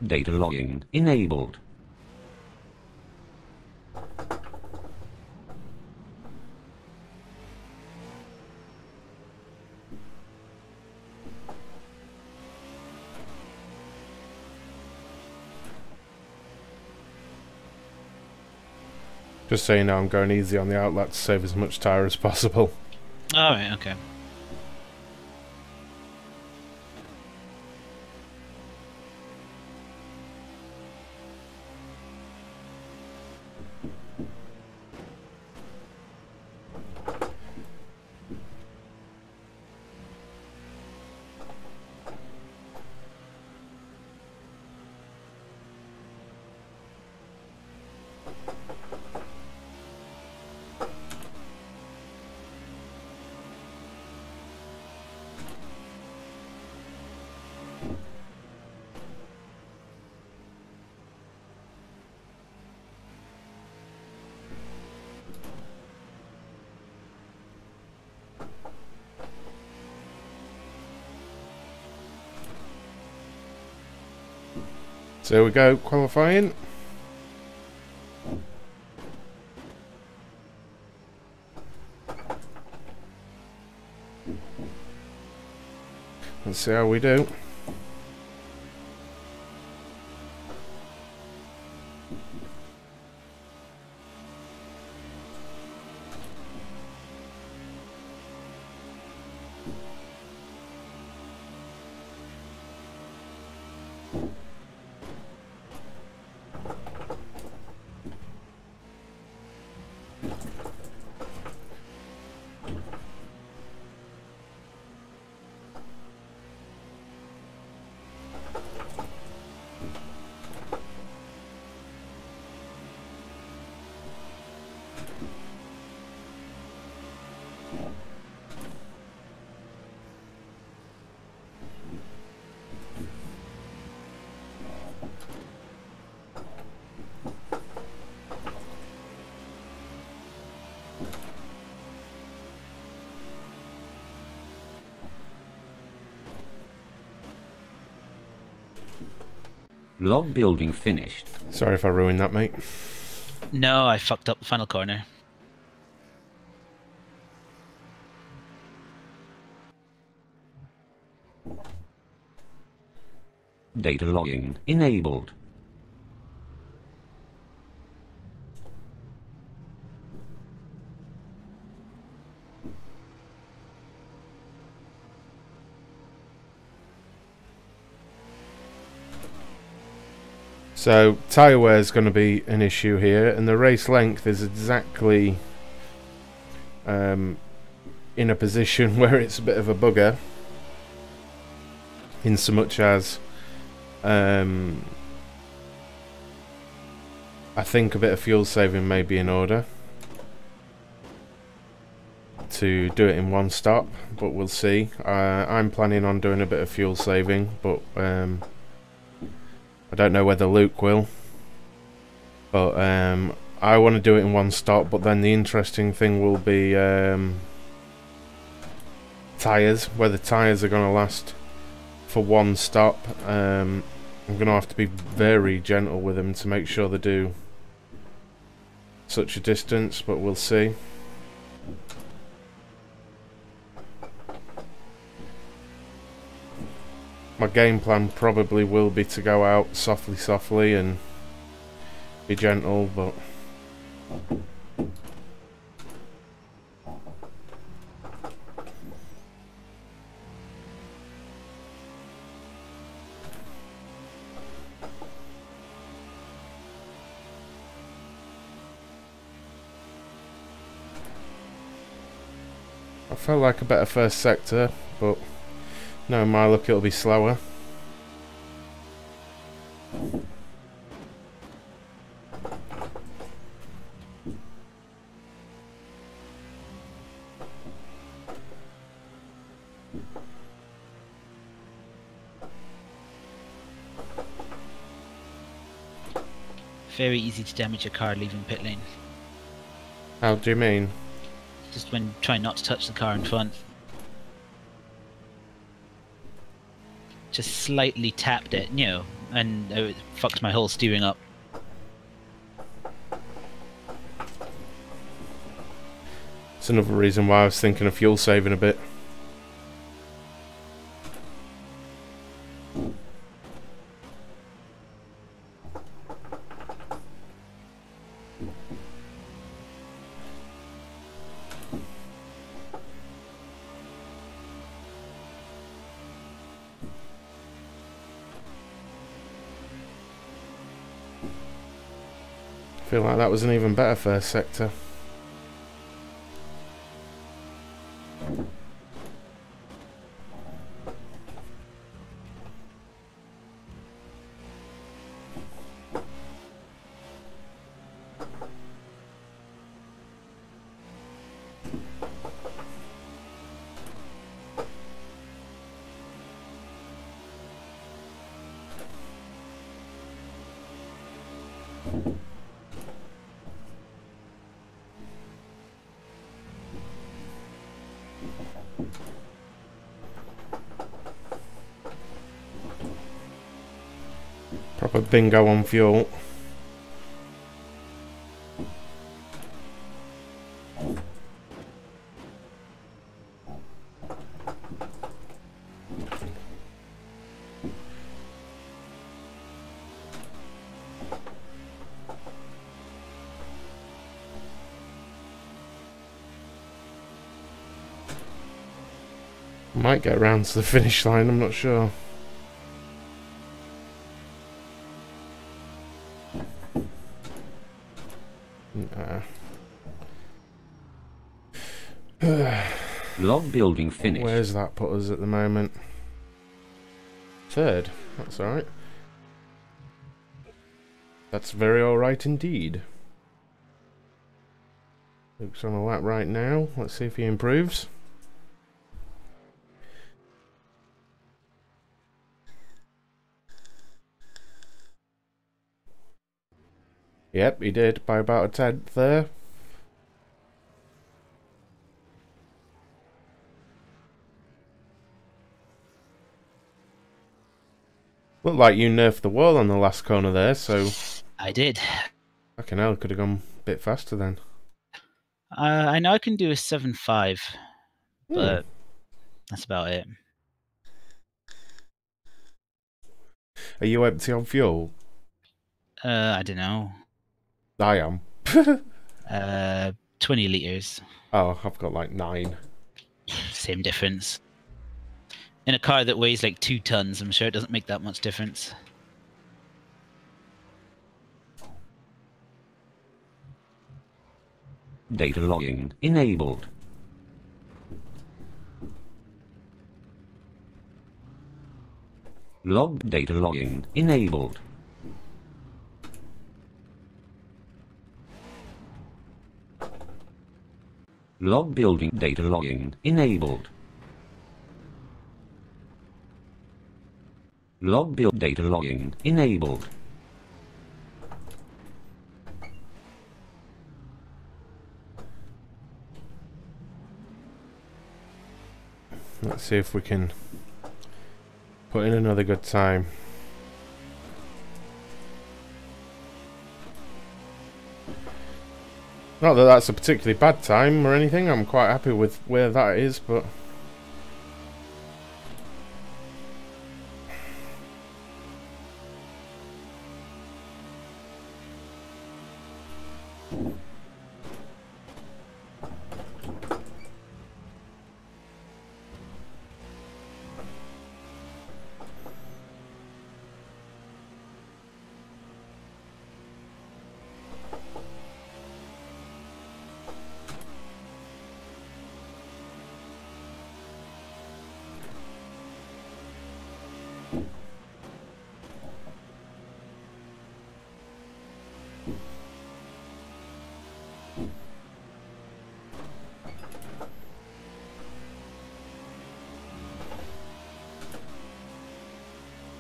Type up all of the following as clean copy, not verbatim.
Data logging enabled. Just so you know, I'm going easy on the outlet to save as much tyre as possible. Alright, okay. So here we go, qualifying. Let's see how we do. Log building finished. Sorry if I ruined that, mate. No, I fucked up the final corner. Data logging enabled. So tyre wear is going to be an issue here, and the race length is exactly in a position where it's a bit of a bugger, in so much as I think a bit of fuel saving may be in order to do it in one stop, but we'll see. I'm planning on doing a bit of fuel saving, but I don't know whether Luke will, but I want to do it in one stop. But then the interesting thing will be tyres, whether tyres are going to last for one stop. I'm going to have to be very gentle with them to make sure they do such a distance, but we'll see. My game plan probably will be to go out softly and be gentle, but I felt like a better first sector, but no, my luck, it'll be slower. Very easy to damage a car leaving pit lane. How do you mean? Just when trying not to touch the car in front. just slightly tapped it, you know, and it fucked my whole steering up. It's another reason why I was thinking of fuel saving a bit. I feel like that was an even better first sector. Proper bingo on fuel. Might get around to the finish line, I'm not sure. Log building finished. Where's that put us at the moment? Third. That's alright. That's very alright indeed. Luke's on a lap right now. Let's see if he improves. Yep, he did by about a tenth there. Looked like you nerfed the wall on the last corner there, so... I did. Fucking hell, could have gone a bit faster then. I know I can do a 7.5, but that's about it. Are you empty on fuel? I don't know. I am. 20 litres. Oh, I've got like 9. Same difference. In a car that weighs like 2 tons, I'm sure it doesn't make that much difference. Data logging enabled. Log data logging enabled. Log building data logging enabled. Log build data logging enabled. Let's see if we can put in another good time. Not that that's a particularly bad time or anything, I'm quite happy with where that is, but...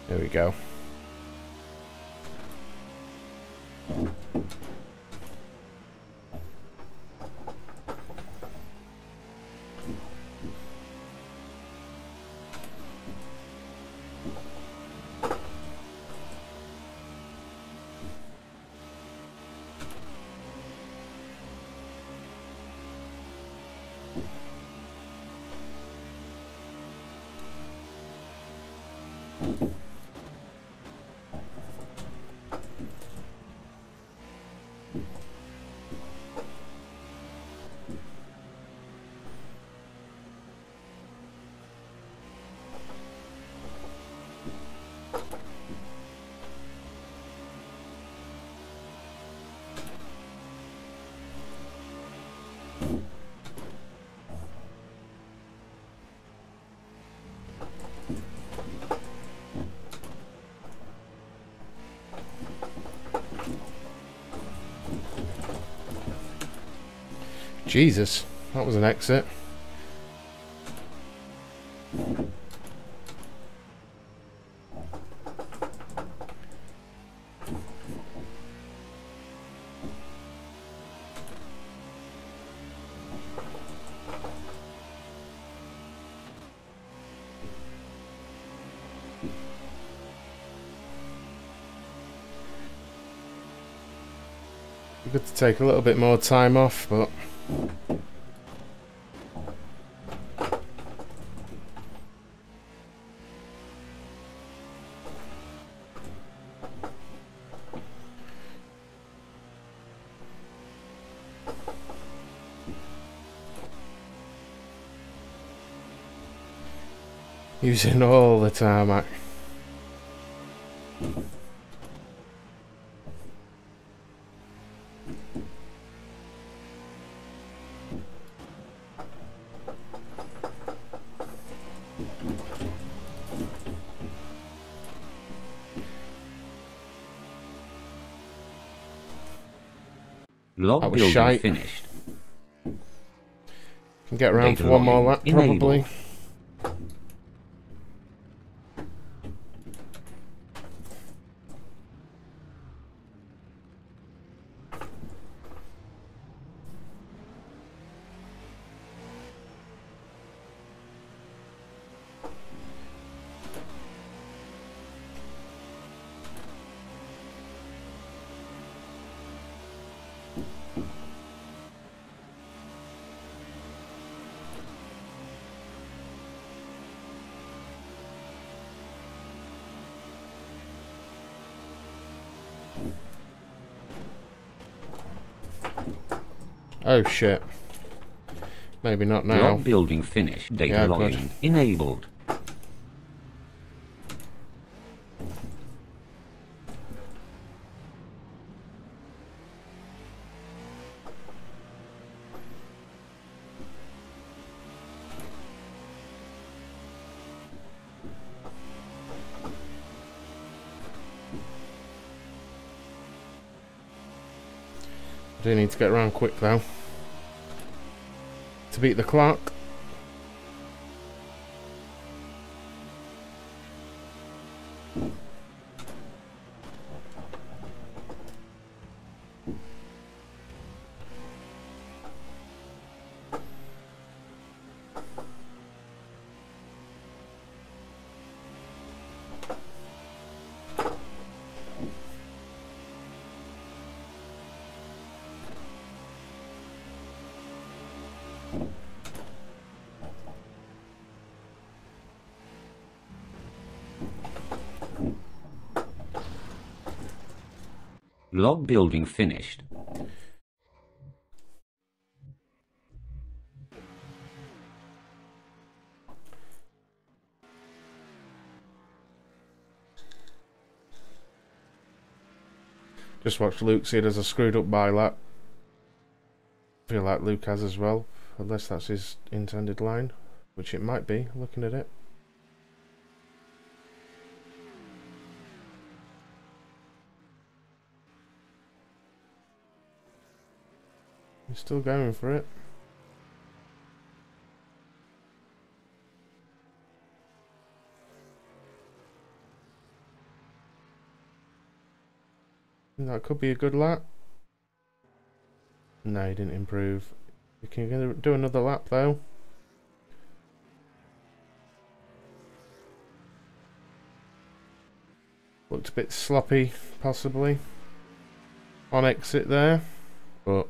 There we go. Jesus, that was an exit. Good to take a little bit more time off, but using all the tarmac. Log That was building shite. finished. Can get around Data for one more logging lap, probably. enabled. Oh shit. Maybe not now. Log building finished. Data Yeah, logging good. enabled. I do need to get around quick though, to beat the clock. Log building finished. Just watched Luke see it as a screwed up by lap. Feel like Luke has as well, unless that's his intended line, which it might be, looking at it. He's still going for it. That could be a good lap. No, he didn't improve. You can do another lap though. Looked a bit sloppy, possibly, on exit there, but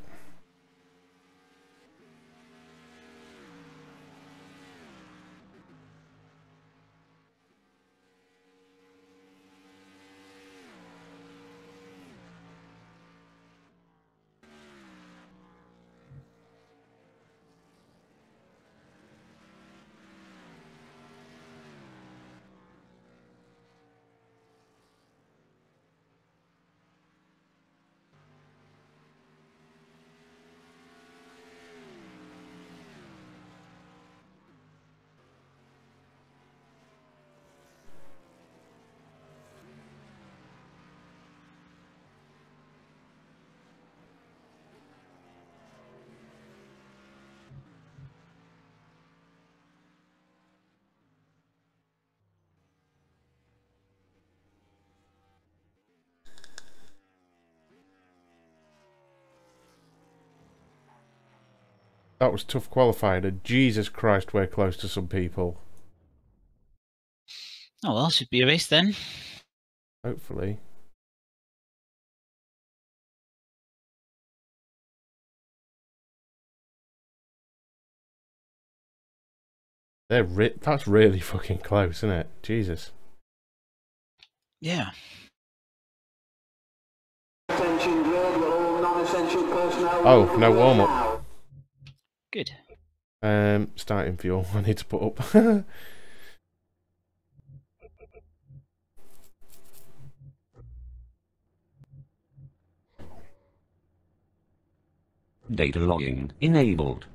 That was tough qualifying, and Jesus Christ, we're close to some people. Oh well, should be a race then. Hopefully. That's really fucking close, isn't it? Jesus. Yeah. Oh, no warm-up. Good. Starting fuel. I need to put up. Data logging enabled.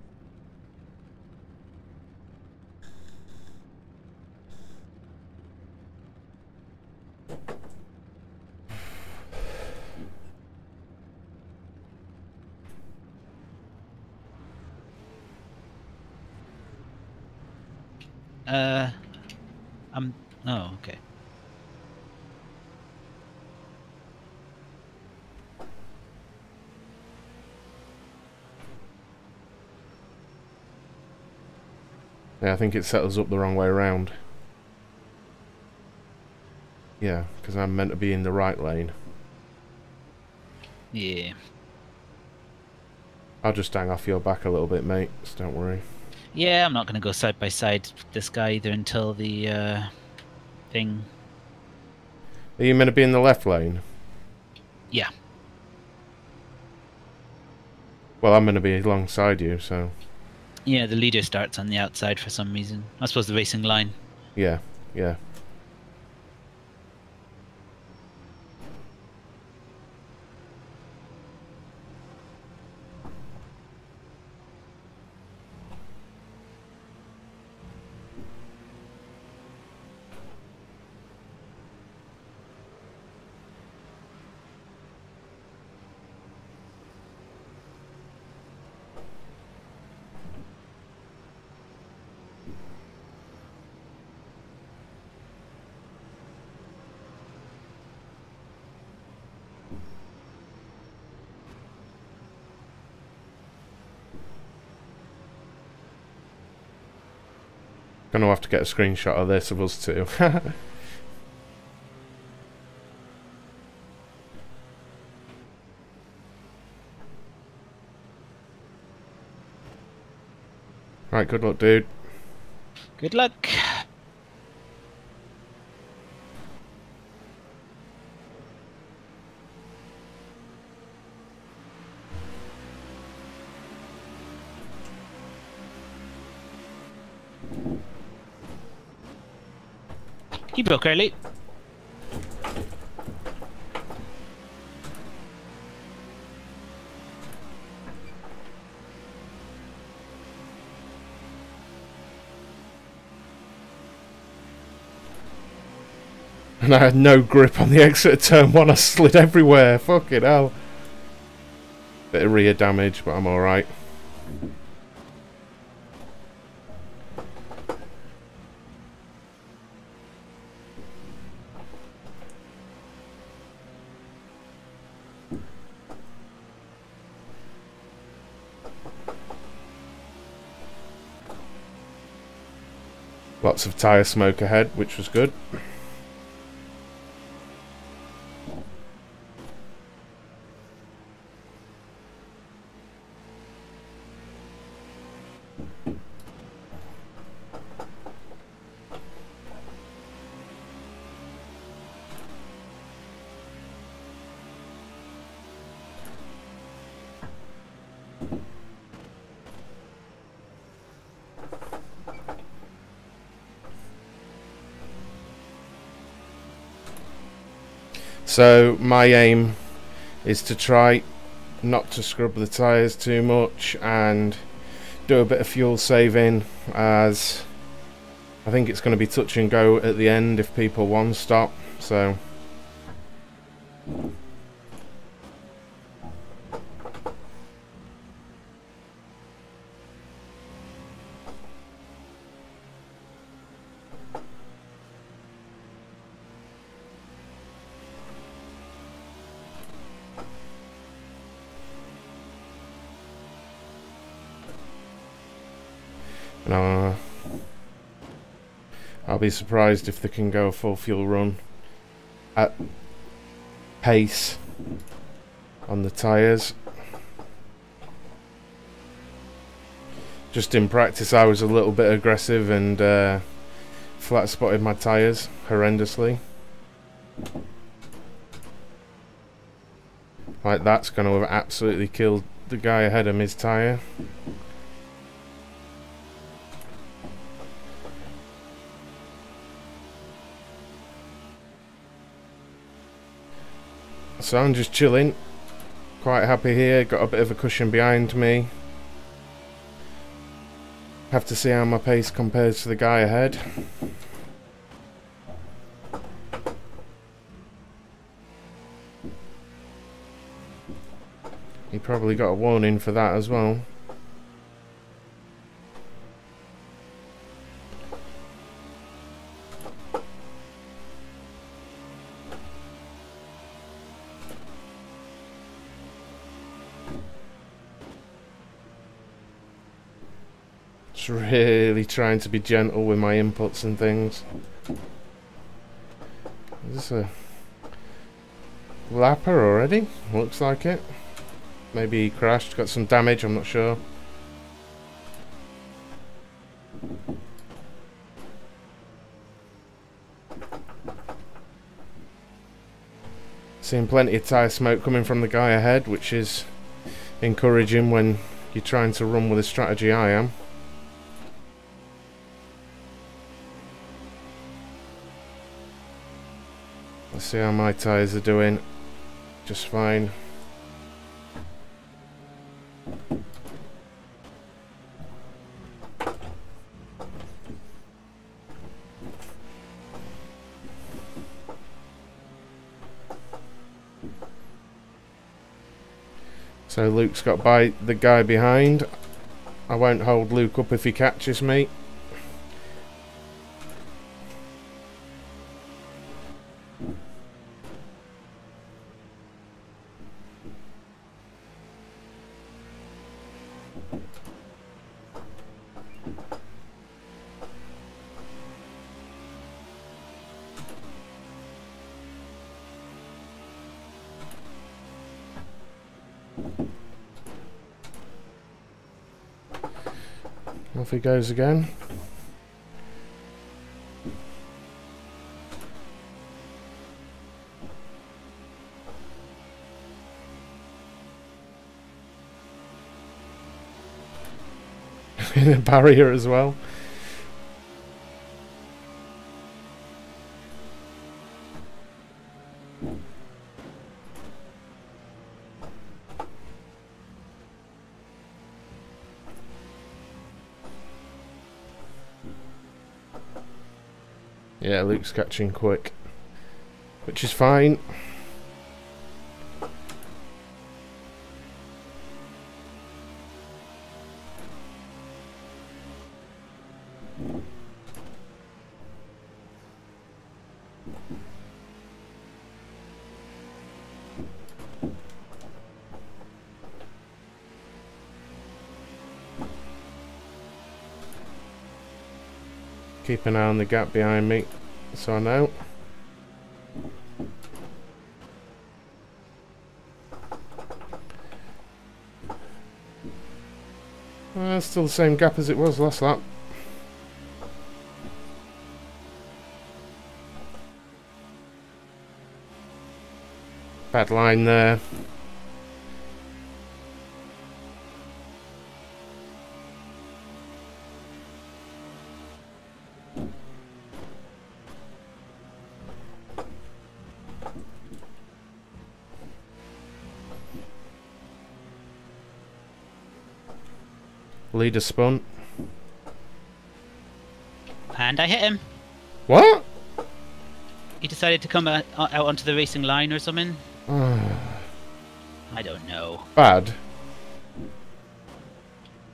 Oh, okay. Yeah, I think it set us up the wrong way around. Yeah, because I'm meant to be in the right lane. Yeah. I'll just hang off your back a little bit, mate, so don't worry. Yeah, I'm not going to go side by side with this guy either until the thing. Are you meant to be in the left lane? Yeah. Well, I'm meant to be alongside you, so... Yeah, the leader starts on the outside for some reason. I suppose the racing line. Yeah, yeah. Gonna have to get a screenshot of this of us two. Right, good luck, dude. Good luck. He broke early. And I had no grip on the exit of turn one. I slid everywhere. Fucking hell. Bit of rear damage, but I'm alright. Lots of tyre smoke ahead, which was good. So my aim is to try not to scrub the tyres too much and do a bit of fuel saving, as I think it's going to be touch and go at the end if people one stop. So And I'll be surprised if they can go a full fuel run at pace on the tyres. Just in practice I was a little bit aggressive and flat spotted my tyres horrendously. Like that's going to have absolutely killed the guy ahead of his tyre. So I'm just chilling, quite happy here, got a bit of a cushion behind me. Have to see how my pace compares to the guy ahead. He probably got a warning for that as well. Just really trying to be gentle with my inputs and things. Is this a lapper already? Looks like it. Maybe he crashed, got some damage, I'm not sure. Seeing plenty of tyre smoke coming from the guy ahead, which is encouraging when you're trying to run with a strategy I am. Let's see how my tyres are doing. Just fine. So Luke's got by the guy behind. I won't hold Luke up if he catches me. Off he goes again. In a barrier as well. Yeah, Luke's catching quick, which is fine. Keep an eye on the gap behind me, so I know. Still the same gap as it was last lap. Bad line there. Leader spun. And I hit him. What? He decided to come out onto the racing line or something. I don't know. Bad.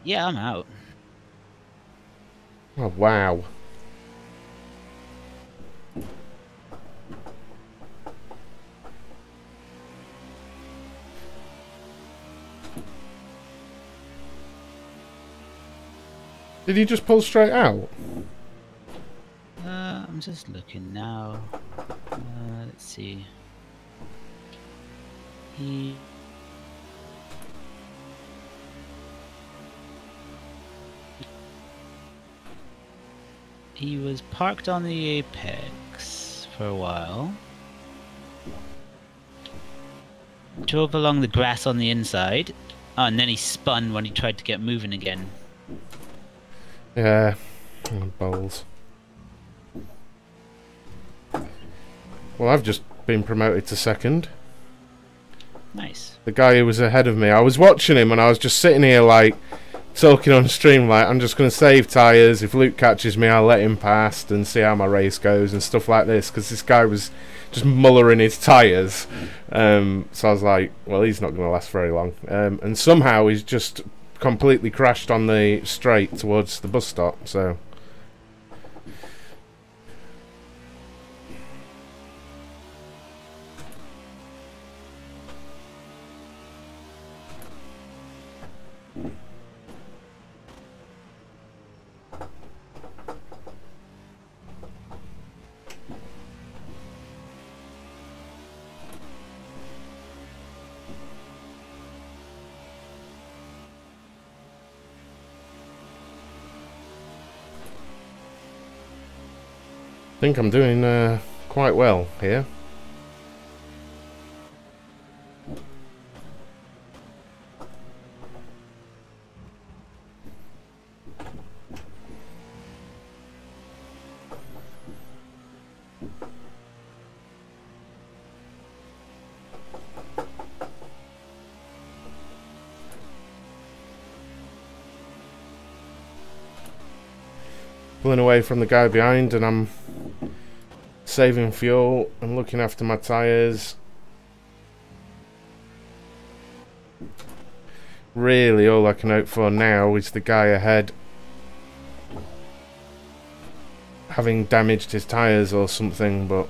Yeah, I'm out. Oh, wow. Did he just pull straight out? I'm just looking now. Let's see. He was parked on the apex for a while. Drove along the grass on the inside. Oh, and then he spun when he tried to get moving again. Yeah. Balls. Well, I've just been promoted to second. Nice. The guy who was ahead of me, I was watching him and I was just sitting here like talking on stream like I'm just going to save tyres. If Luke catches me, I'll let him past and see how my race goes and stuff like this, because this guy was just mullering his tyres. So I was like, well, he's not going to last very long. And somehow he's just completely crashed on the straight towards the bus stop. So I think I'm doing quite well here. Pulling away from the guy behind, and I'm saving fuel and looking after my tyres. Really, all I can hope for now is the guy ahead having damaged his tyres or something, but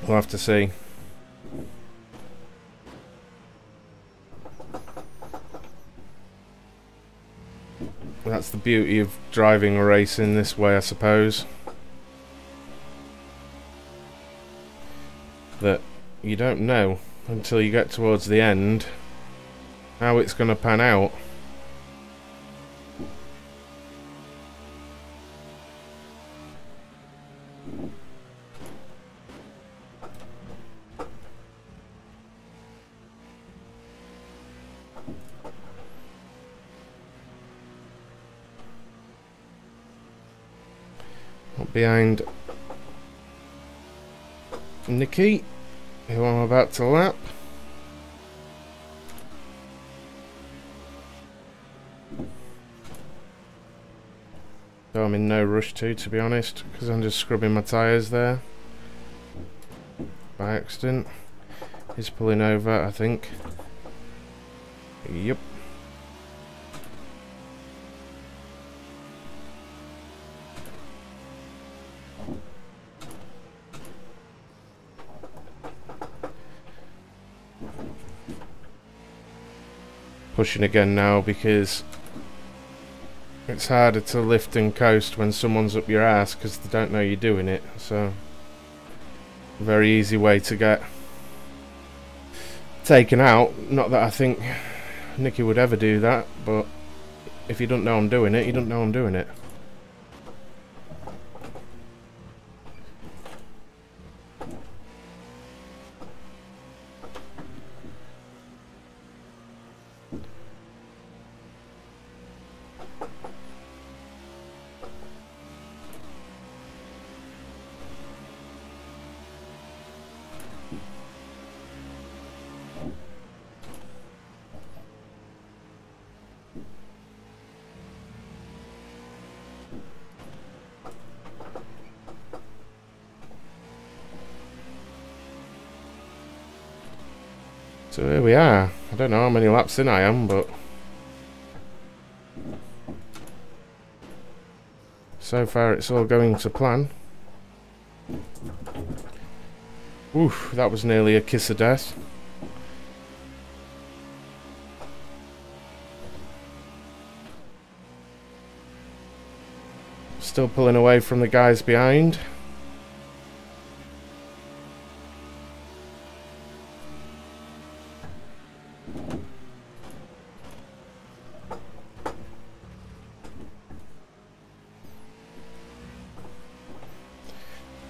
we'll have to see. That's the beauty of driving a race in this way, I suppose. That you don't know until you get towards the end how it's going to pan out. Behind Nicky, who I'm about to lap. Though I'm in no rush to be honest, because I'm just scrubbing my tyres there by accident. He's pulling over, I think. Yep. Pushing again now because it's harder to lift and coast when someone's up your ass because they don't know you're doing it. So, very easy way to get taken out. Not that I think Nicky would ever do that, but if you don't know I'm doing it, you don't know I'm doing it. So here we are. I don't know how many laps in I am, but so far it's all going to plan. Oof, that was nearly a kiss of death. Still pulling away from the guys behind.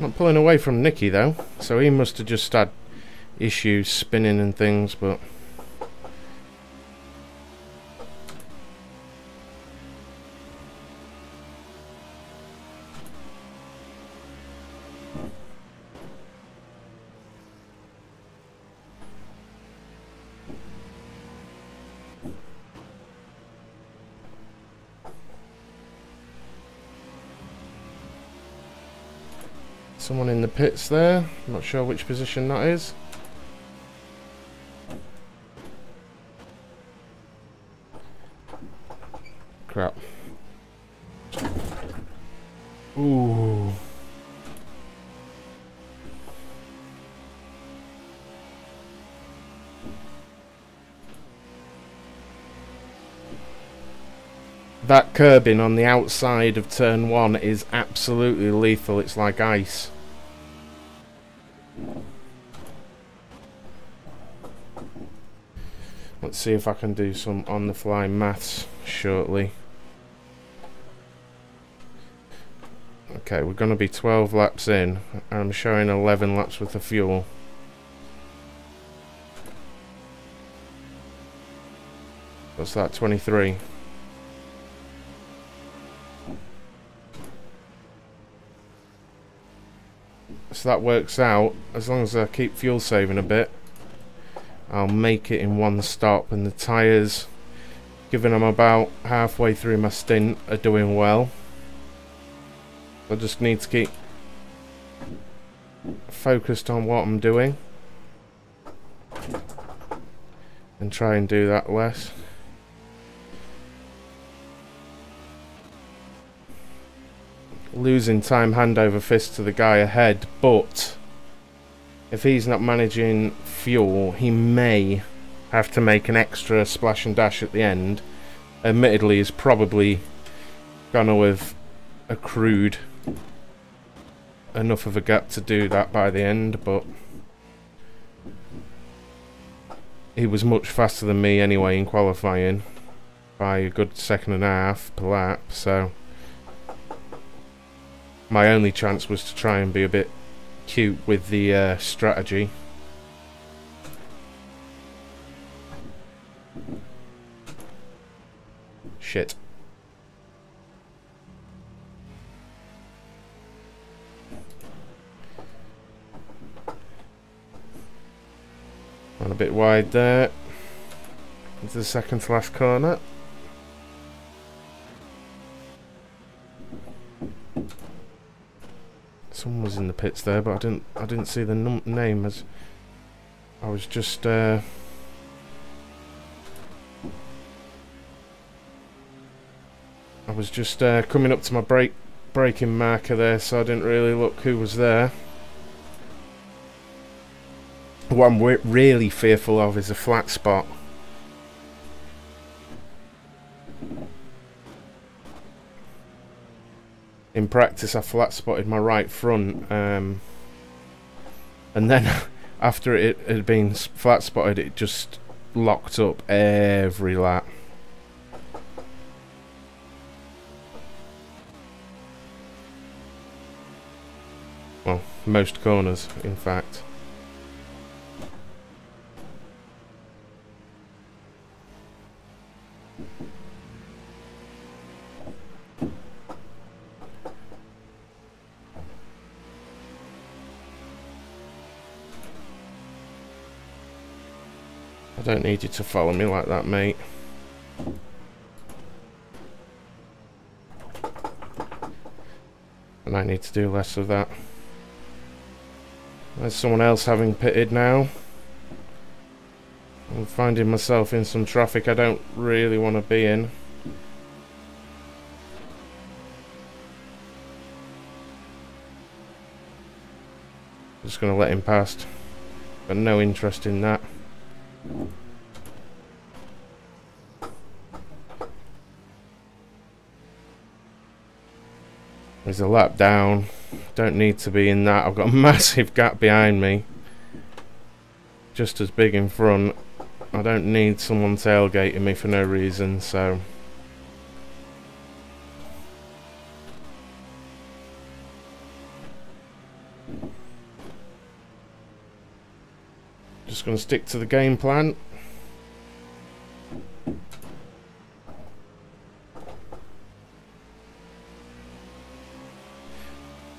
Not pulling away from Nicky though, so he must have just had issues spinning and things, but someone in the pits there. I'm not sure which position that is. Crap. Ooh. That curbing on the outside of turn 1 is absolutely lethal. It's like ice. Let's see if I can do some on-the-fly maths shortly. Okay, we're going to be 12 laps in. I'm showing 11 laps worth of fuel. What's that, 23? So that works out. As long as I keep fuel saving a bit, I'll make it in one stop. And the tyres, given I'm about halfway through my stint, are doing well. I just need to keep focused on what I'm doing and try and do that less. Losing time hand over fist to the guy ahead, but if he's not managing fuel, he may have to make an extra splash and dash at the end. Admittedly, he's probably gonna have accrued enough of a gap to do that by the end, but he was much faster than me anyway in qualifying by a good second and a half per lap, so my only chance was to try and be a bit cute with the strategy. Shit. Went a bit wide there. Into the second to last corner. Someone was in the pits there, but I didn't see the name, as I was just coming up to my braking marker there, so I didn't really look who was there. What I'm really fearful of is a flat spot. In practice, I flat spotted my right front, and then after it had been flat spotted, it just locked up every lap. Well, most corners, in fact. I don't need you to follow me like that, mate. And I need to do less of that. There's someone else having pitted now. I'm finding myself in some traffic I don't really want to be in. Just going to let him past. Got no interest in that. He's a lap down. Don't need to be in that. I've got a massive gap behind me. Just as big in front. I don't need someone tailgating me for no reason, so... Just going to stick to the game plan.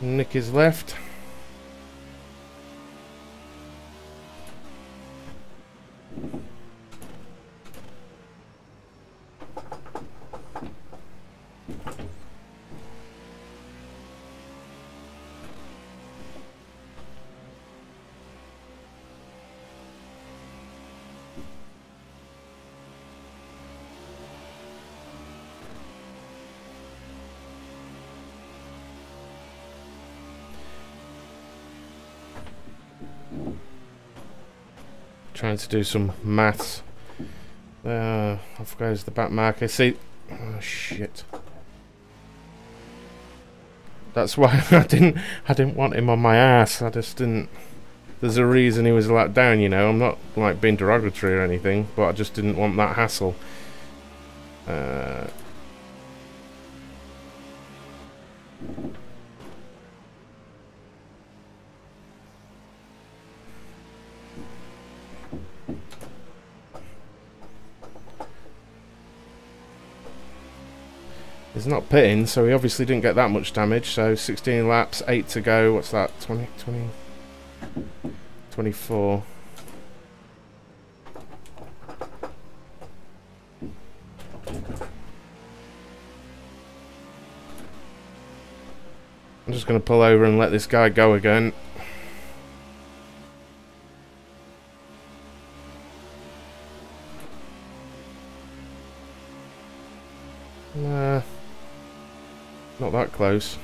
Nick is left. Trying to do some maths. Off goes the back marker. See, oh shit. That's why I didn't want him on my ass. I just didn't. There's a reason he was let down, you know. I'm not like being derogatory or anything, but I just didn't want that hassle. He's not pitting, so he obviously didn't get that much damage. So 16 laps, 8 to go. What's that? 24. I'm just going to pull over and let this guy go again. Nah. Not that close.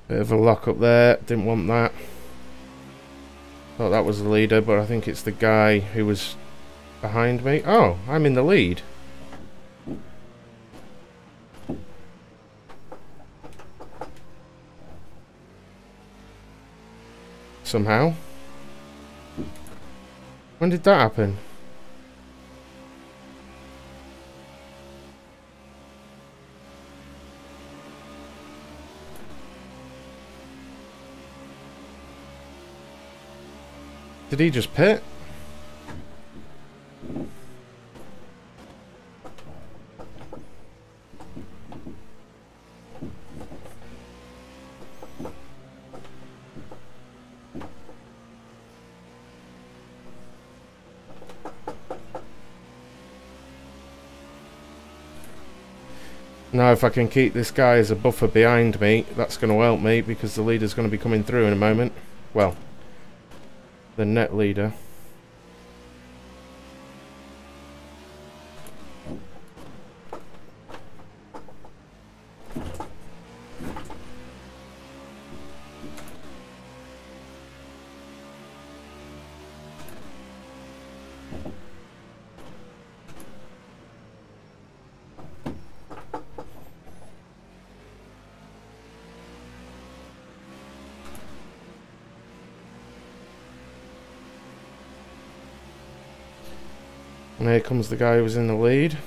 Bit of a lock up there, didn't want that. Thought that was the leader, but I think it's the guy who was behind me. Oh, I'm in the lead. Somehow. When did that happen? Did he just pit? Now if I can keep this guy as a buffer behind me, that's going to help me because the leader's going to be coming through in a moment. Well, the net leader. And here comes the guy who was in the lead.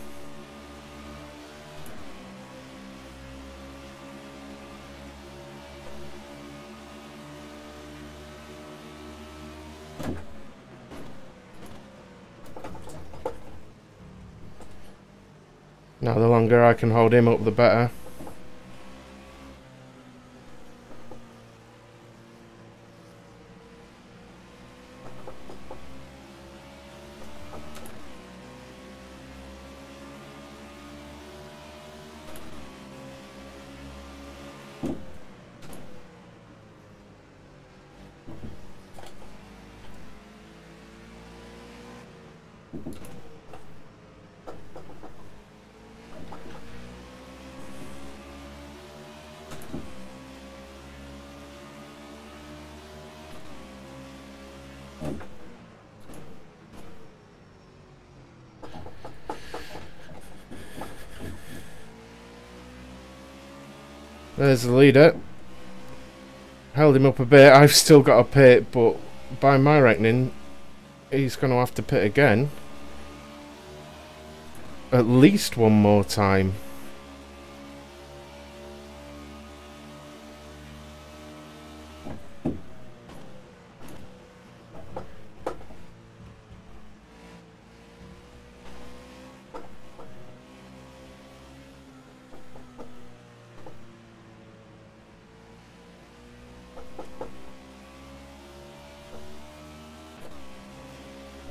Now the longer I can hold him up, the better. There's the leader. Held him up a bit. I've still got a pit, but by my reckoning, he's going to have to pit again. At least one more time.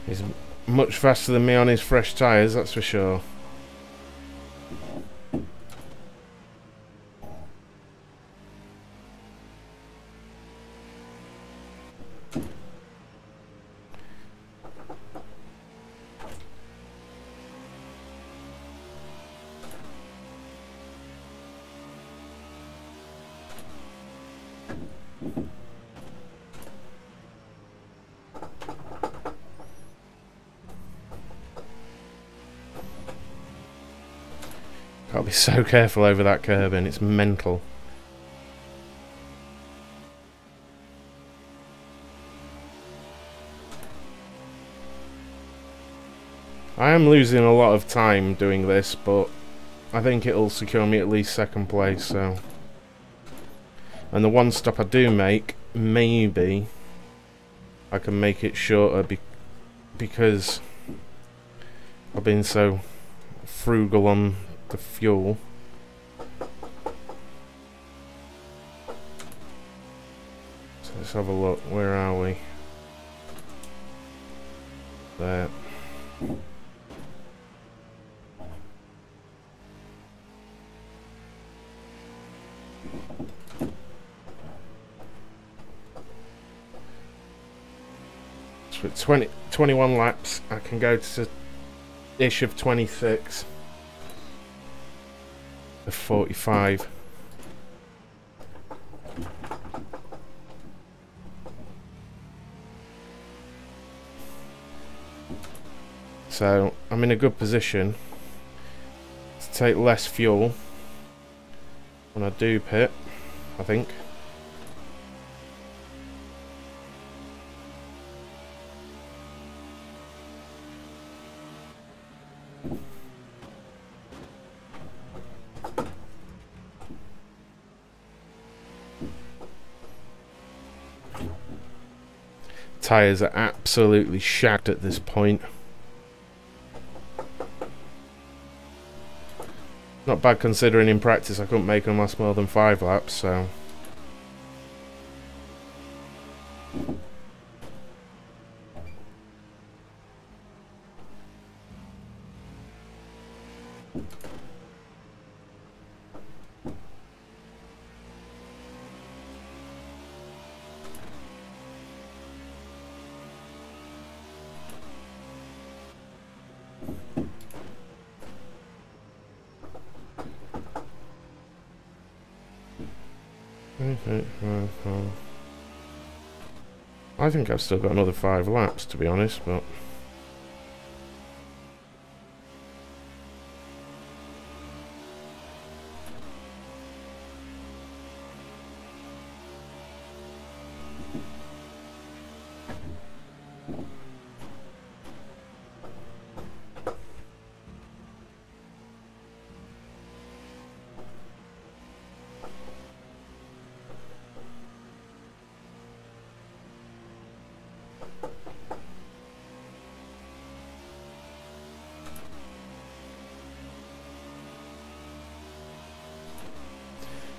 He's much faster than me on his fresh tyres, that's for sure. Gotta be so careful over that curb, and it's mental. I am losing a lot of time doing this, but I think it'll secure me at least second place, so. And the one stop I do make, maybe I can make it shorter because I've been so frugal on the fuel. So let's have a look. Where are we? There. So with 21 laps, I can go to ish of 26. Of 45. So I'm in a good position to take less fuel when I do pit, I think. Tyres are absolutely shagged at this point. Not bad considering in practice I couldn't make them last more than 5 laps, so. I think I've still got another 5 laps, to be honest, but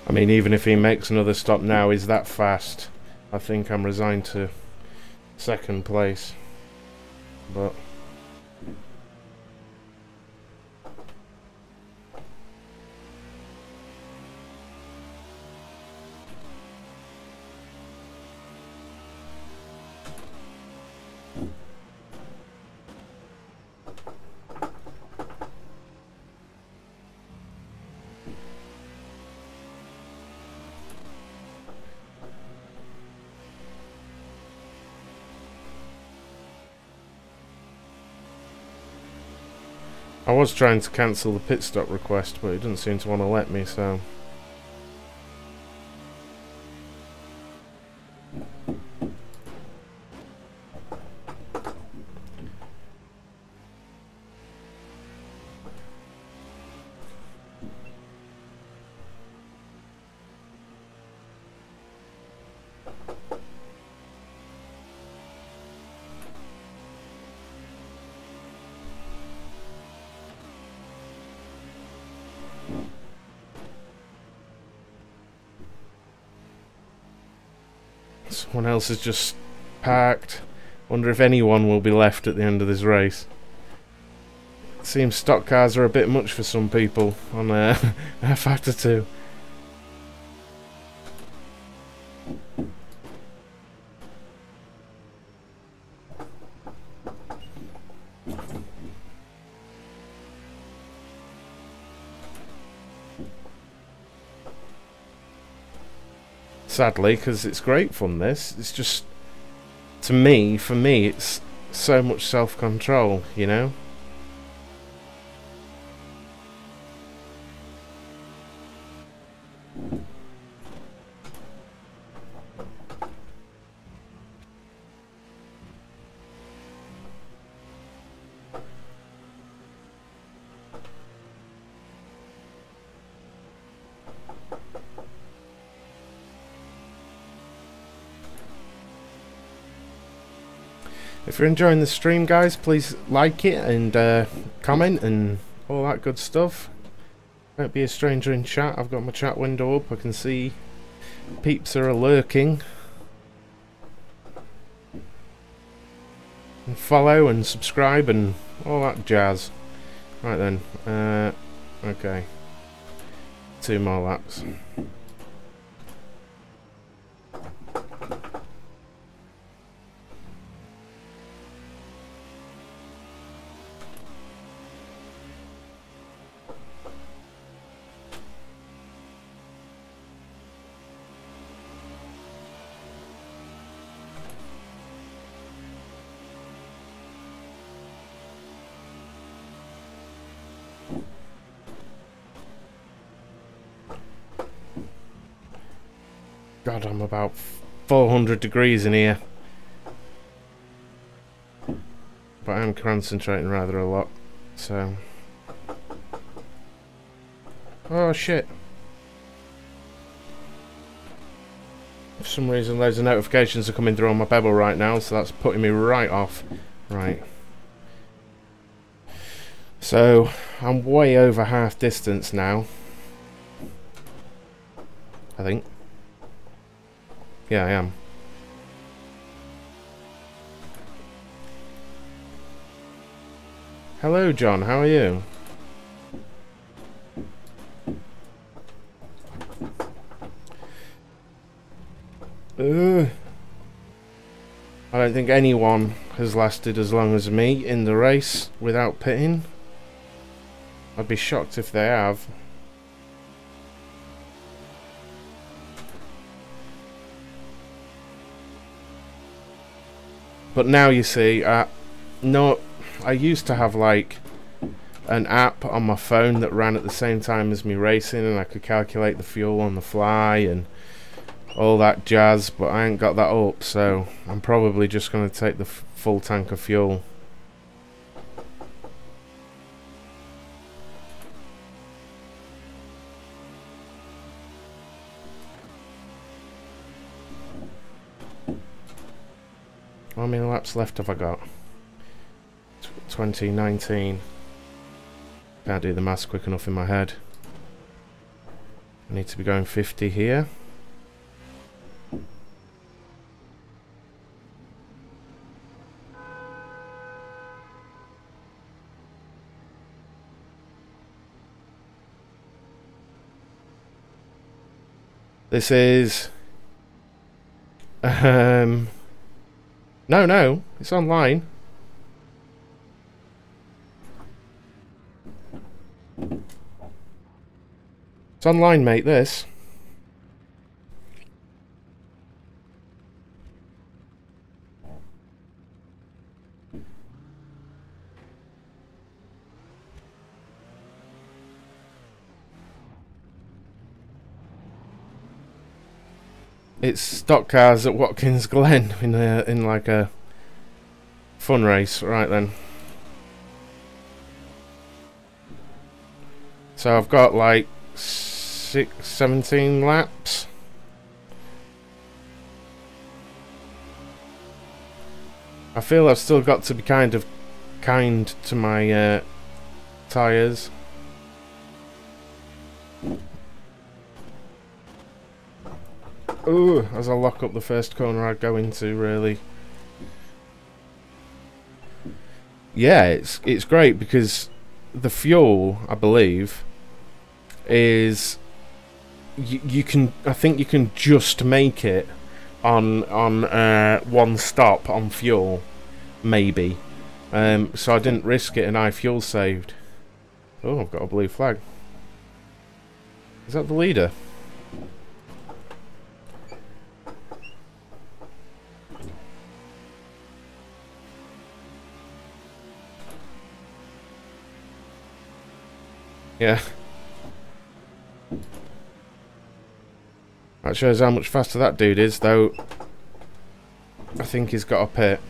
I mean, even if he makes another stop now, he's that fast. I think I'm resigned to second place. But I was trying to cancel the pit stop request, but it didn't seem to want to let me, so Someone else has just parked. Wonder if anyone will be left at the end of this race. Seems stock cars are a bit much for some people on rFactor 2. Sadly, because it's great fun, this. It's just, for me, it's so much self-control, you know? If you're enjoying the stream, guys, please like it and comment and all that good stuff. Don't be a stranger in chat. I've got my chat window up. I can see peeps are lurking. And follow and subscribe and all that jazz. Right then. Okay. 2 more laps. God, I'm about 400 degrees in here. But I'm concentrating rather a lot, so... Oh shit. For some reason loads of notifications are coming through on my Pebble right now, so that's putting me right off. Right. So, I'm way over half distance now. I think. Yeah, I am. Hello, John. How are you? I don't think anyone has lasted as long as me in the race without pitting. I'd be shocked if they have. But now you see, no, I used to have like an app on my phone that ran at the same time as me racing, and I could calculate the fuel on the fly and all that jazz, but I ain't got that up, so I'm probably just going to take the full tank of fuel. How many laps left have I got? 2019. Can't do the maths quick enough in my head. I need to be going 50 here. This is... No, it's online. It's online, mate, this. It's stock cars at Watkins Glen in like a fun race. Right then. So I've got like 17 laps. I feel I've still got to be kind to my tyres. Ooh, as I lock up the first corner I go into, really. Yeah, it's great because the fuel, I believe, is you can. I think you can just make it on one stop on fuel, maybe. So I didn't risk it, and I fuel saved. Oh, I've got a blue flag. Is that the leader? Yeah. That shows how much faster that dude is, though. I think he's got a pit.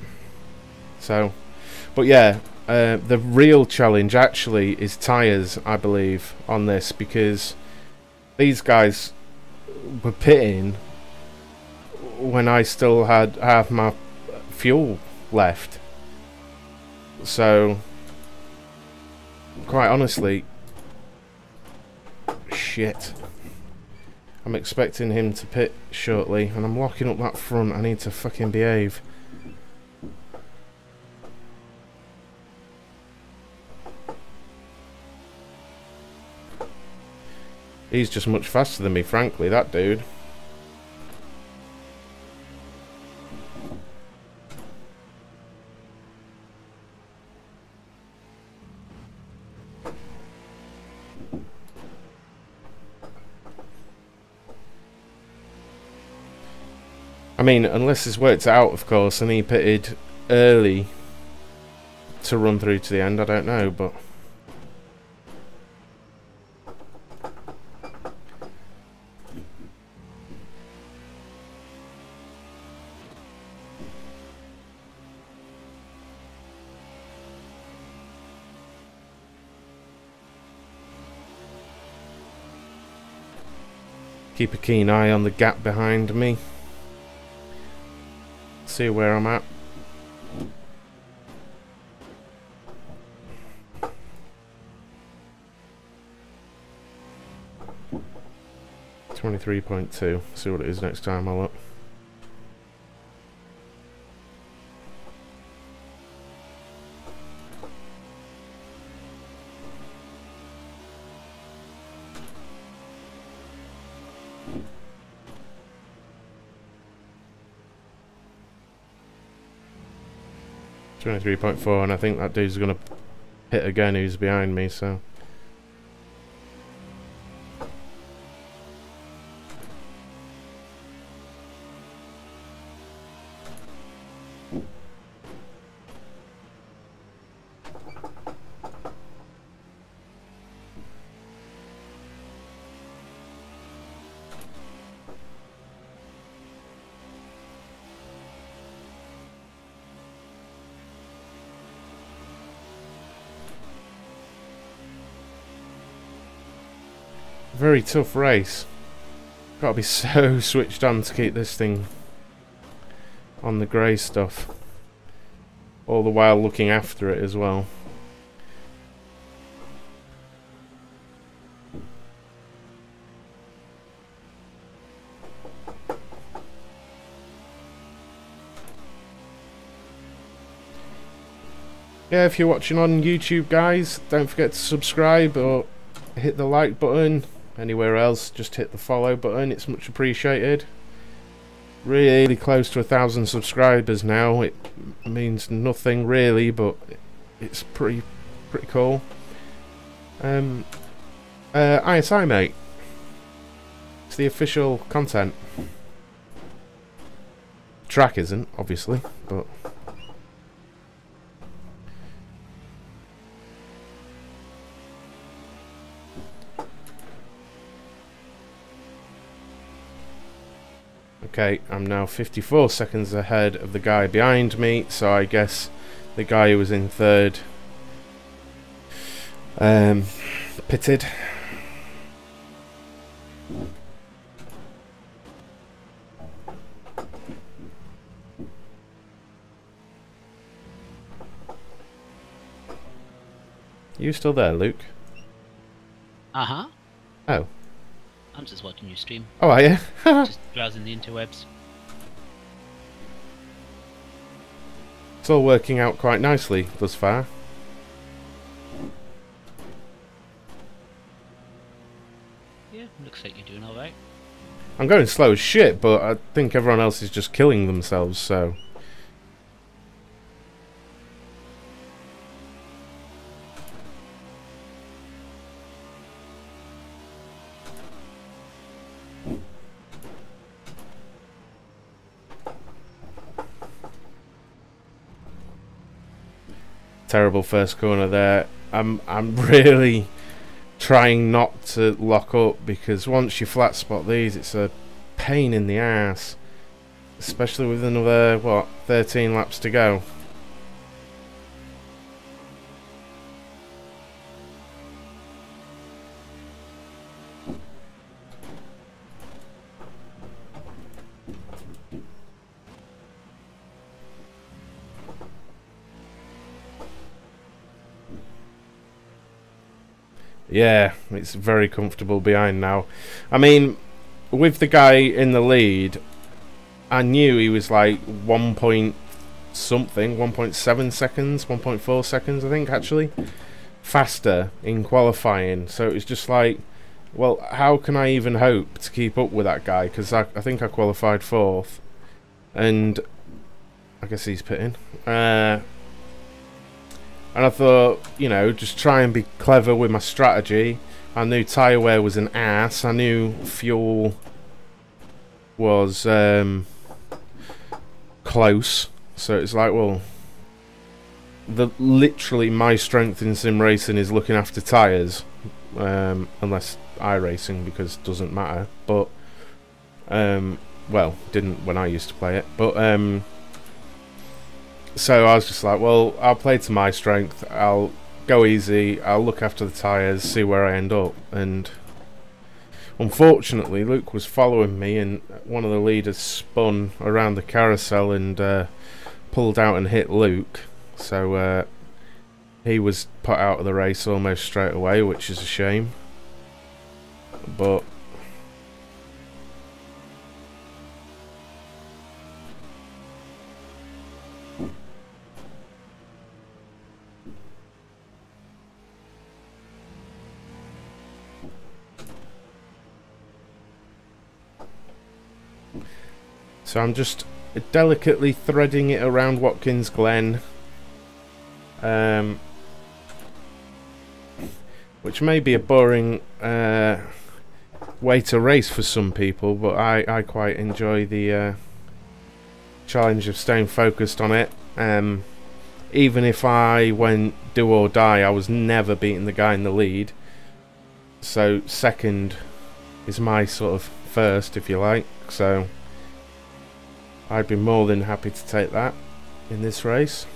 So, but yeah, the real challenge actually is tyres, I believe, on this, because these guys were pitting when I still had half my fuel left. So, quite honestly, shit. I'm expecting him to pit shortly, and I'm locking up that front. I need to fucking behave. He's just much faster than me, frankly, that dude. I mean, unless it's worked out, of course, and he pitted early to run through to the end, I don't know, but... Keep a keen eye on the gap behind me. See where I'm at. .2. See what it is next time I look. .4, and I think that dude's gonna hit again who's behind me, so... Very tough race. Gotta be so switched on to keep this thing on the grey stuff. All the while looking after it as well. Yeah, if you're watching on YouTube, guys, don't forget to subscribe or hit the like button. Anywhere else, just hit the follow button. It's much appreciated. Really close to 1,000 subscribers now. It means nothing really, but it's pretty cool. ISI, mate. It's the official content. Track isn't, obviously, but... Okay, I'm now 54 seconds ahead of the guy behind me, so I guess the guy who was in third pitted. You still there, Luke? Uh-huh. Oh. I'm just watching your stream, Oh, are you? just browsing the interwebs. It's all working out quite nicely thus far. Yeah, looks like you're doing alright. I'm going slow as shit, but I think everyone else is just killing themselves, so... Terrible first corner there. I'm really trying not to lock up, because once you flat spot these, it's a pain in the ass, especially with another, what, 13 laps to go. Yeah, it's very comfortable behind now. I mean, with the guy in the lead, I knew he was like 1 point something, 1.7 seconds, 1.4 seconds, I think, actually, faster in qualifying. So it was just like, well, how can I even hope to keep up with that guy? Because I think I qualified 4th, and I guess he's pitting. And I thought, you know, just try and be clever with my strategy. I knew tyre wear was an ass. I knew fuel was close. So it's like, well, literally my strength in sim racing is looking after tyres. Unless iRacing, because it doesn't matter. But, well, didn't when I used to play it. But, so I was just like, well, I'll play to my strength, I'll go easy, I'll look after the tyres, see where I end up. And unfortunately, Luke was following me, and one of the leaders spun around the carousel and pulled out and hit Luke. So he was put out of the race almost straight away, which is a shame. But... so I'm just delicately threading it around Watkins Glen, which may be a boring way to race for some people, but I quite enjoy the challenge of staying focused on it. Even if I went do or die, I was never beating the guy in the lead, so second is my sort of first, if you like. So I'd be more than happy to take that in this race.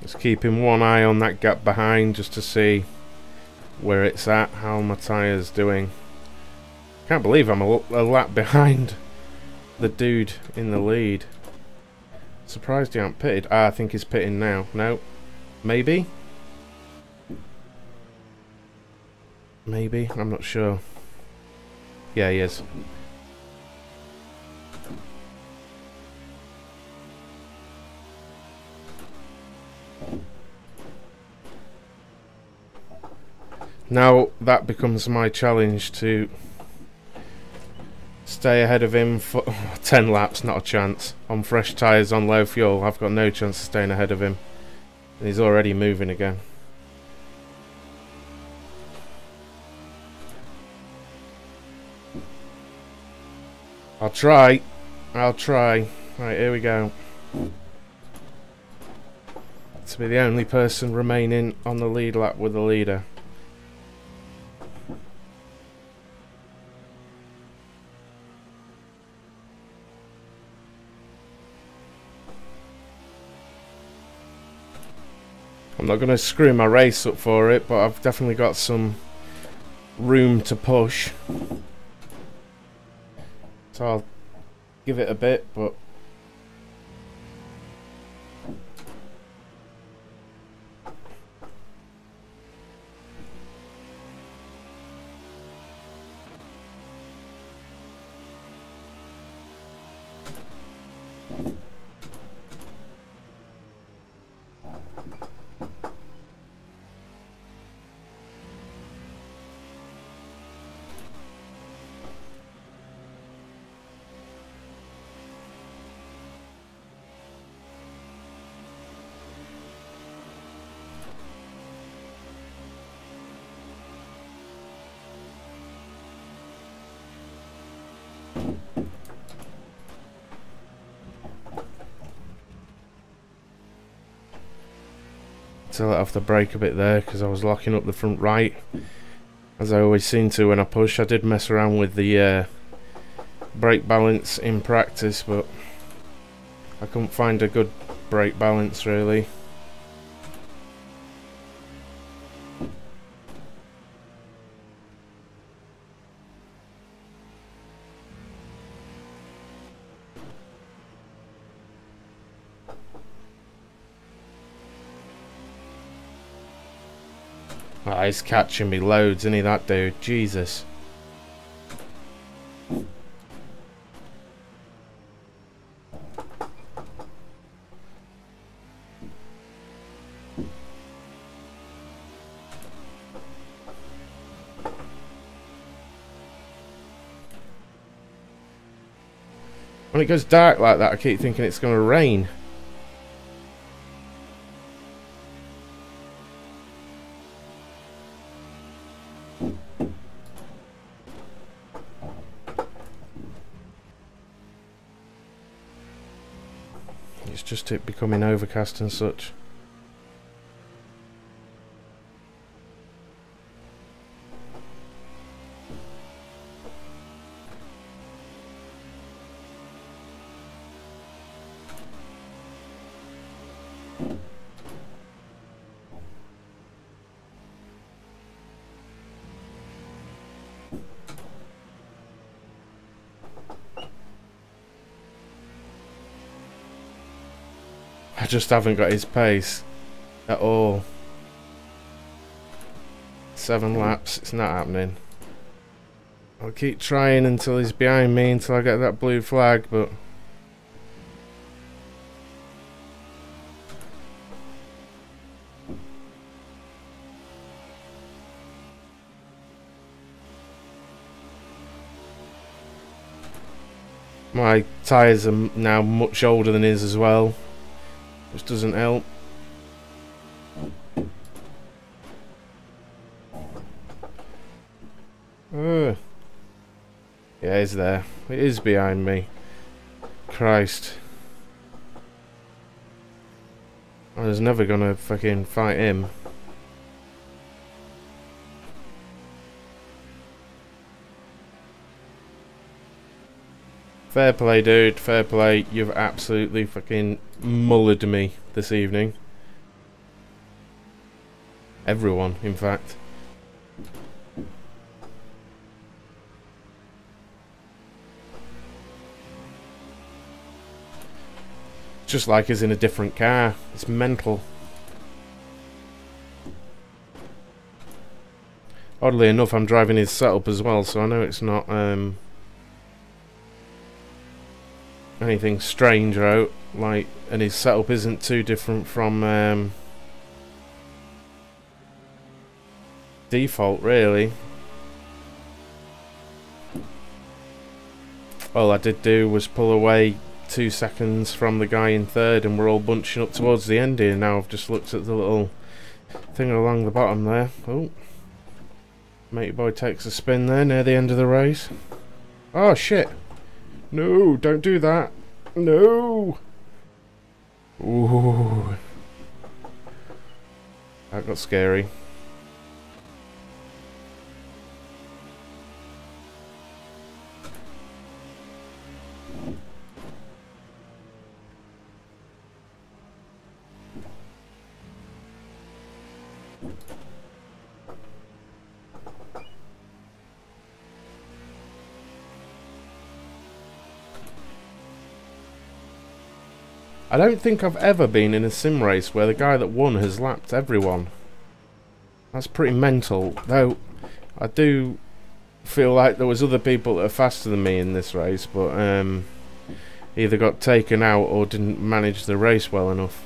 Just keeping one eye on that gap behind, just to see where it's at, how my tyre's doing. Can't believe I'm a lap behind the dude in the lead. Surprised he hasn't pitted. I think he's pitting now. No. Maybe? Maybe? I'm not sure. Yeah, he is. Now that becomes my challenge to stay ahead of him for 10 laps, not a chance. On fresh tyres, on low fuel, I've got no chance of staying ahead of him. And he's already moving again. I'll try. Right, here we go. To be the only person remaining on the lead lap with the leader. I'm not going to screw my race up for it, but I've definitely got some room to push. So I'll give it a bit, but to let off the brake a bit there because I was locking up the front right, as I always seem to when I push. I did mess around with the brake balance in practice, but I couldn't find a good brake balance really. Oh, he's catching me loads, isn't he, that dude? Jesus. When it goes dark like that, I keep thinking it's going to rain. It's just it becoming overcast and such. I just haven't got his pace at all. 7 laps, it's not happening. I'll keep trying until he's behind me, until I get that blue flag, but my tyres are now much older than his as well, which doesn't help. Yeah, he's there. It is behind me. Christ. I was never gonna fucking fight him. Fair play, dude. Fair play. You've absolutely fucking mullered me this evening. Everyone, in fact. Just like he's in a different car. It's mental. Oddly enough, I'm driving his setup as well, so I know it's not anything strange out. Like, and his setup isn't too different from default, really. All I did do was pull away 2 seconds from the guy in third, and we're all bunching up towards the end here. Now I've just looked at the little thing along the bottom there. Oh, matey boy takes a spin there near the end of the race. Oh shit, no, don't do that, no. Ooh, that got scary. I don't think I've ever been in a sim race where the guy that won has lapped everyone. That's pretty mental. Though, I do feel like there was other people that are faster than me in this race, but either got taken out or didn't manage the race well enough.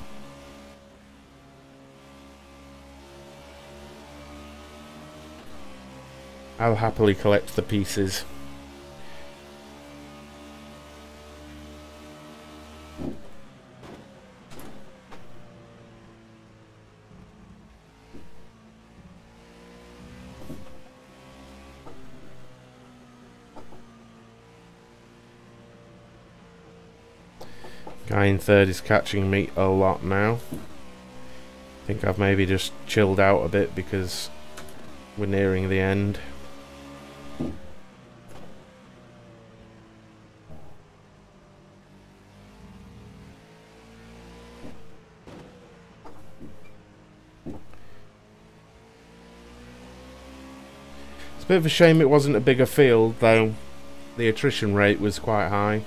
I'll happily collect the pieces. Guy in third is catching me a lot now. I think I've maybe just chilled out a bit because we're nearing the end. It's a bit of a shame it wasn't a bigger field, though the attrition rate was quite high.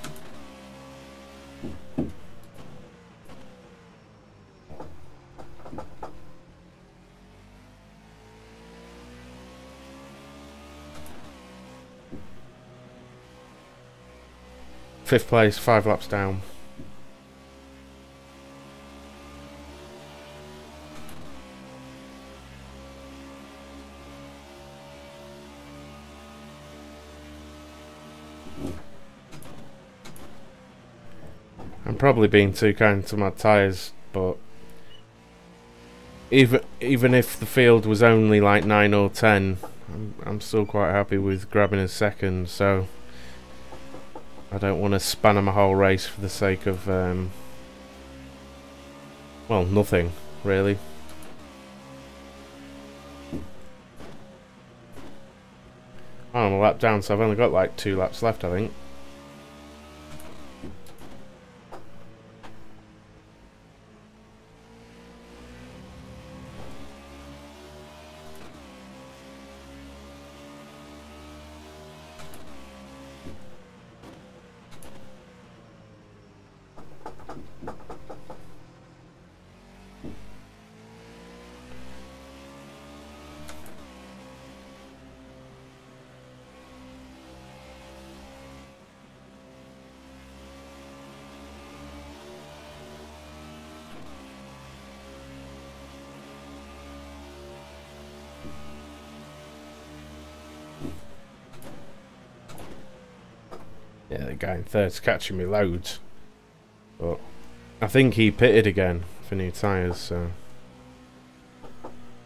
Fifth place, 5 laps down. I'm probably being too kind to my tyres, but even if the field was only like 9 or 10, I'm still quite happy with grabbing a second, so I don't want to span my whole race for the sake of well, nothing really. Oh, I'm a lap down, so I've only got like 2 laps left, I think. Yeah, the guy in third's catching me loads. But I think he pitted again for new tyres, so...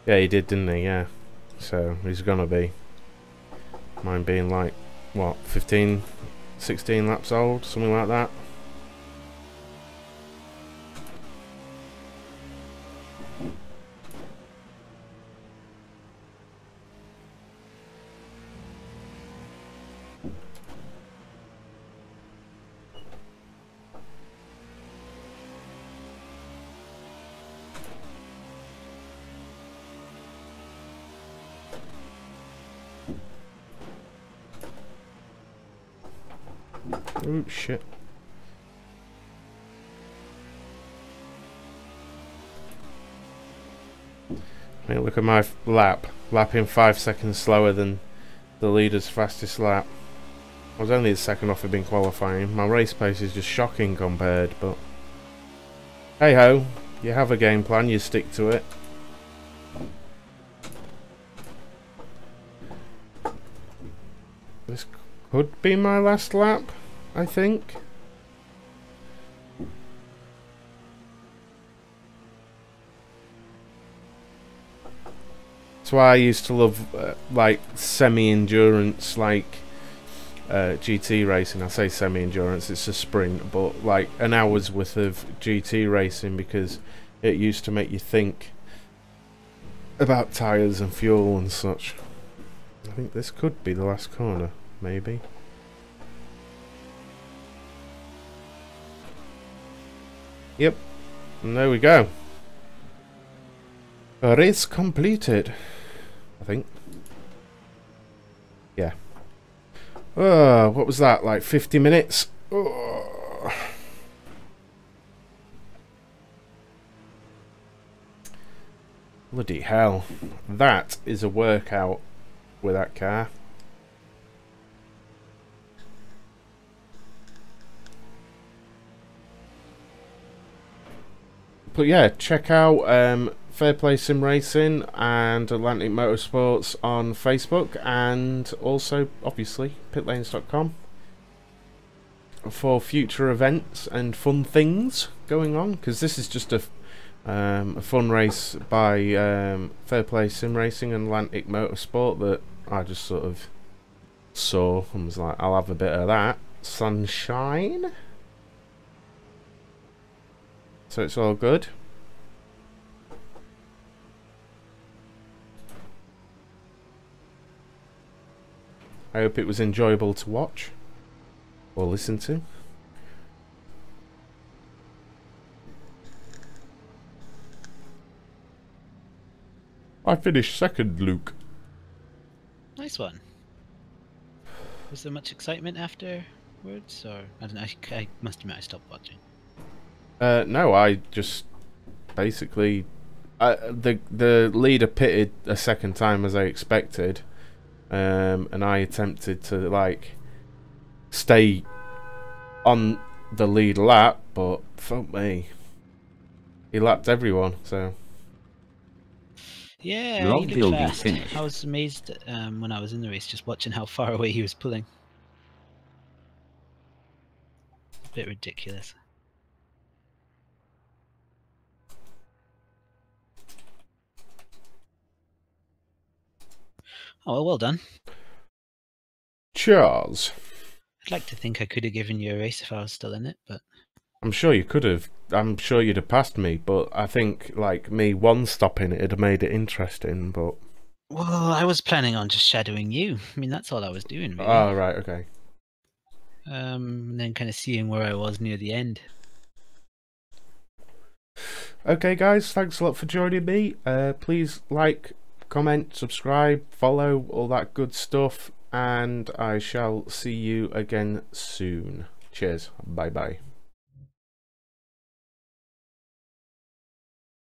Yeah, he did, didn't he? Yeah. So, he's gonna be. Mine being like, what, 15, 16 laps old? Something like that. Oh shit. I mean, look at my lap. Lapping 5 seconds slower than the leader's fastest lap. I was only the second off of being qualifying. My race pace is just shocking compared, but... Hey ho, you have a game plan, you stick to it. This could be my last lap, I think. That's why I used to love like semi-endurance, like GT racing. I say semi-endurance, it's a sprint, but like an hour's worth of GT racing, because it used to make you think about tyres and fuel and such. I think this could be the last corner, maybe. Yep, and there we go. A race completed, I think. Yeah. What was that, like 50 minutes? Oh. Bloody hell. That is a workout with that car. But yeah, check out Fair Play Sim Racing and Atlantic Motorsports on Facebook, and also obviously pitlanes.com for future events and fun things going on, because this is just a fun race by Fair Play Sim Racing and Atlantic Motorsport that I just sort of saw and was like, I'll have a bit of that sunshine. So it's all good. I hope it was enjoyable to watch or listen to. I finished second, Luke. Nice one. Was there much excitement afterwards, or I don't know? I must admit I stopped watching. No, I just basically the leader pitted a second time as I expected, and I attempted to like stay on the lead lap, but fuck me, he lapped everyone. So Yeah, Log he looked building fast. finished. I was amazed when I was in the race, just watching how far away he was pulling. A bit ridiculous. Oh, well done. cheers. I'd like to think I could have given you a race if I was still in it, but I'm sure you could have. I'm sure you'd have passed me, but I think like me one stopping it'd have made it interesting. But well, I was planning on just shadowing you. I mean, that's all I was doing, really. oh right, okay. And then kind of seeing where I was near the end. Okay, guys, thanks a lot for joining me. Please like, comment, subscribe, follow, all that good stuff, and I shall see you again soon. Cheers. Bye bye.